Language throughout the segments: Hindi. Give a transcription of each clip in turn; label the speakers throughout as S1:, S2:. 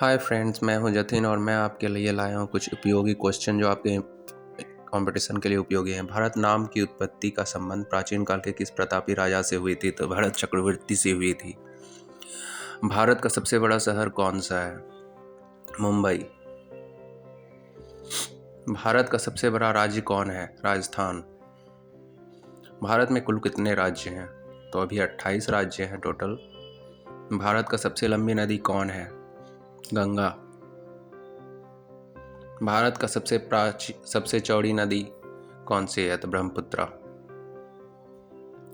S1: हाय फ्रेंड्स, मैं हूं जतिन और मैं आपके लिए लाया हूं कुछ उपयोगी क्वेश्चन जो आपके कंपटीशन के लिए उपयोगी हैं। भारत नाम की उत्पत्ति का संबंध प्राचीन काल के किस प्रतापी राजा से हुई थी? तो भरत चक्रवर्ती से हुई थी। भारत का सबसे बड़ा शहर कौन सा है? मुंबई। भारत का सबसे बड़ा राज्य कौन है? राजस्थान। भारत में कुल कितने राज्य हैं? तो अभी 28 राज्य हैं टोटल। भारत का सबसे लंबी नदी कौन है? गंगा। भारत का सबसे चौड़ी नदी कौन सी है? तो ब्रह्मपुत्रा।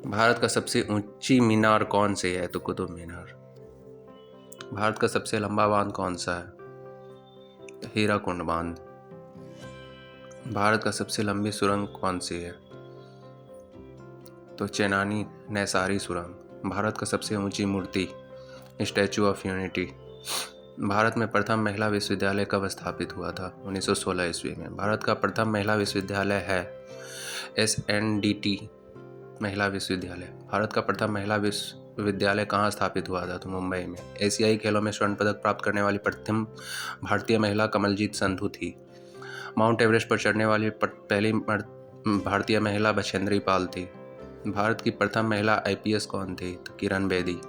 S1: भारत का सबसे ऊंची मीनार कौन सी है? तो कुतुब मीनार। भारत का सबसे लंबा बांध कौन सा है? तो हीराकुंड बांध। भारत का सबसे लंबी सुरंग कौन सी है? तो चेनानी नैसारी सुरंग। भारत का सबसे ऊंची मूर्ति स्टैचू ऑफ यूनिटी। भारत में प्रथम महिला विश्वविद्यालय कब स्थापित हुआ था? 1916 ईस्वी में। भारत का प्रथम महिला विश्वविद्यालय है SNDT महिला विश्वविद्यालय। भारत का प्रथम महिला विश्वविद्यालय कहाँ स्थापित हुआ था? तो मुंबई में। एशियाई खेलों में स्वर्ण पदक प्राप्त करने वाली प्रथम भारतीय महिला कमलजीत संधू थी। माउंट एवरेस्ट पर चढ़ने वाली पहली भारतीय महिला बछेंद्री पाल थी। भारत की प्रथम महिला IPS कौन थी? तो किरण बेदी।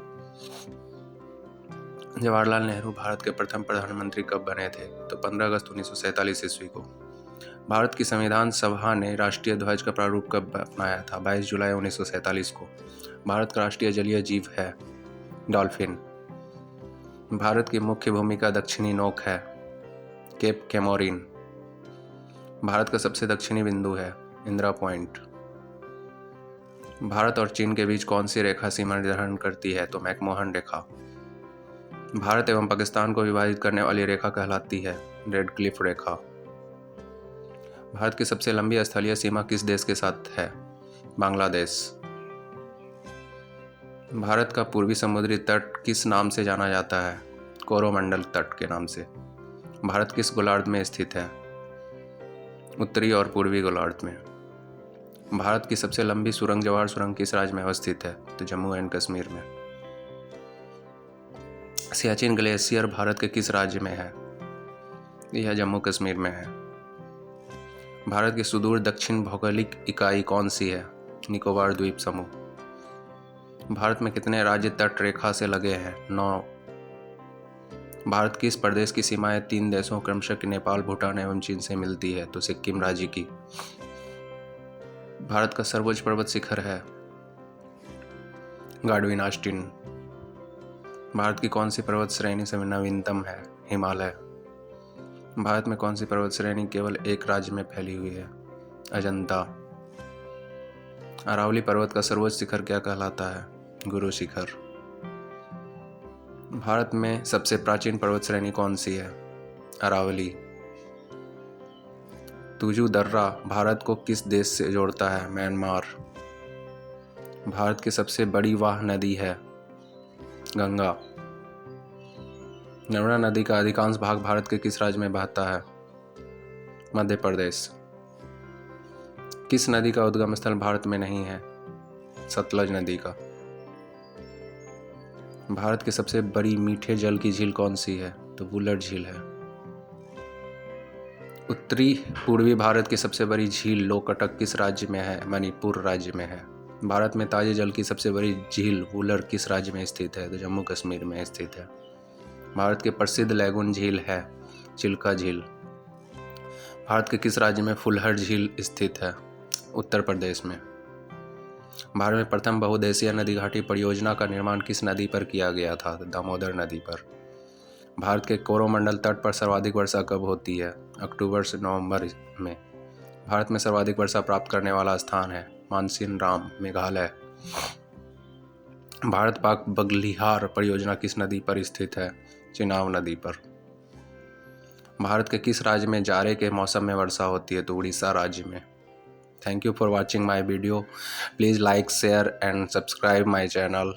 S1: जवाहरलाल नेहरू भारत के प्रथम प्रधानमंत्री कब बने थे? तो 15 अगस्त 1947 ईस्वी को। भारत की संविधान सभा ने राष्ट्रीय ध्वज का प्रारूप कब अपनाया था? 22 जुलाई 1947 को। भारत का राष्ट्रीय जलीय जीव है डॉल्फिन। भारत की मुख्य भूमि का दक्षिणी नोक है केप कैमोरिन। भारत का सबसे दक्षिणी बिंदु है इंदिरा पॉइंट। भारत और चीन के बीच कौन सी रेखा सीमा निर्धारण करती है? तो मैकमोहन रेखा। भारत एवं पाकिस्तान को विभाजित करने वाली रेखा कहलाती है रेड क्लिफ रेखा। भारत की सबसे लंबी स्थलीय सीमा किस देश के साथ है? बांग्लादेश। भारत का पूर्वी समुद्री तट किस नाम से जाना जाता है? कोरोमंडल तट के नाम से। भारत किस गोलार्ध में स्थित है? उत्तरी और पूर्वी गोलार्ध में। भारत की सबसे लंबी सुरंग जवाहर सुरंग किस राज्य में अवस्थित है? तो जम्मू एंड कश्मीर में। सियाचिन ग्लेशियर भारत के किस राज्य में है? यह जम्मू कश्मीर में है। भारत की सुदूर दक्षिण भौगोलिक इकाई कौन सी है? निकोबार द्वीप समूह। भारत में कितने राज्य तट रेखा से लगे हैं? 9। भारत की इस प्रदेश की सीमाएं 3 देशों क्रमशः नेपाल, भूटान एवं चीन से मिलती है। तो सिक्किम राज्य की। भारत का सर्वोच्च पर्वत शिखर है गाडविन ऑस्टिन। भारत की कौन सी पर्वत श्रेणी से नवीनतम है? हिमालय। भारत में कौन सी पर्वत श्रेणी केवल एक राज्य में फैली हुई है? अजंता। अरावली पर्वत का सर्वोच्च शिखर क्या कहलाता है? गुरु शिखर। भारत में सबसे प्राचीन पर्वत श्रेणी कौन सी है? अरावली। तुजू दर्रा भारत को किस देश से जोड़ता है? म्यांमार। भारत की सबसे बड़ी वाह नदी है गंगा। नर्मदा नदी का अधिकांश भाग भारत के किस राज्य में बहता है? मध्य प्रदेश। किस नदी का उद्गम स्थल भारत में नहीं है? सतलज नदी का। भारत की सबसे बड़ी मीठे जल की झील कौन सी है? तो वुलर झील है। उत्तरी पूर्वी भारत की सबसे बड़ी झील लोकटक किस राज्य में है? मणिपुर राज्य में है। भारत में ताजे जल की सबसे बड़ी झील वुलर किस राज्य में स्थित है? तो जम्मू कश्मीर में स्थित है। भारत की प्रसिद्ध लैगून झील है चिल्का झील। भारत के किस राज्य में फुलहर झील स्थित है? उत्तर प्रदेश में। भारत में प्रथम बहुउद्देशीय नदी घाटी परियोजना का निर्माण किस नदी पर किया गया था? दामोदर नदी पर। भारत के कोरोमंडल तट पर सर्वाधिक वर्षा कब होती है? अक्टूबर से नवंबर में। भारत में सर्वाधिक वर्षा प्राप्त करने वाला स्थान है मानसिन राम, मेघालय। भारत पाक बगलिहार परियोजना किस नदी पर स्थित है? चिनाब नदी पर। भारत के किस राज्य में जाड़े के मौसम में वर्षा होती है? तो उड़ीसा राज्य में। Thank you for watching my video. Please like, share and subscribe my channel.